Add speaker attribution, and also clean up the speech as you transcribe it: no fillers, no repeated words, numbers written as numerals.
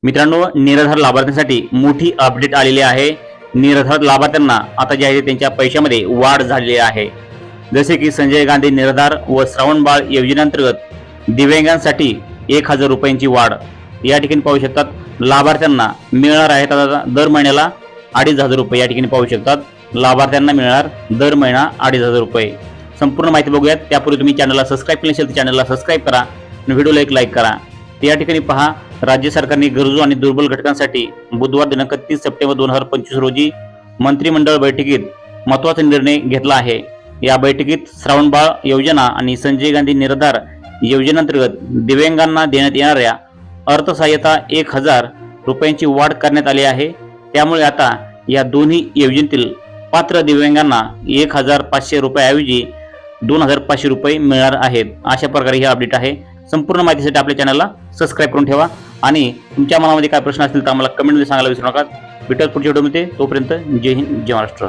Speaker 1: मित्रांनो, निराधार लाभार्थ्यांसाठी मोठी अपडेट आलेली आहे। निराधार लाभार्थ्यांना आता जे आहे त्यांच्या पैशामध्ये वाढ झालेली आहे। जसे की संजय गांधी निराधार व श्रावण बाळ योजनेअंतर्गत दिव्यांगांसाठी 1000 रुपयांची वाढ या ठिकाणी पाहू शकतात। लाभार्थ्यांना मिळणार आहे आता दर महिन्याला 2500 रुपये या ठिकाणी पाहू शकतात। लाभार्थ्यांना मिळणार दर महिना 2500 रुपये। संपूर्ण माहिती बघूयात त्यापूर्वी तुम्ही चॅनलला सबस्क्राइब केले नसेल तर चॅनलला सबस्क्राइब करा आणि व्हिडिओला एक लाईक करा। या ठिकाणी पहा, राज्य सरकारने गरजू आणि दुर्बल घटकांसाठी बुधवार दिनांक 30 सप्टेंबर 2025 रोजी मंत्रिमंडळ बैठकीत महत्त्वाचा निर्णय घेतला आहे। या बैठकीत श्रावण बाळ योजना आणि संजय गांधी निराधार योजनेअंतर्गत दिव्यांगांना देण्यात येणाऱ्या अर्थसहाय्यता 1000 रुपयांची वाढ करण्यात आली आहे। त्यामुळे आता या दोन्ही योजनेतील पात्र दिव्यांगांना 1500 रुपयाऐवजी 2500 रुपये मिळणार आहेत। अशा प्रकारे हे अपडेट आहे। संपूर्ण माहितीसाठी आपल्या चॅनलला सबस्क्राइब करून ठेवा आणि तुमच्या मनामध्ये काय प्रश्न असतील तर आम्हाला कमेंटमध्ये सांगायला विसरू नका। भेटूयात पुढच्या व्हिडिओमध्ये, तोपर्यंत जय हिंद, जय महाराष्ट्र।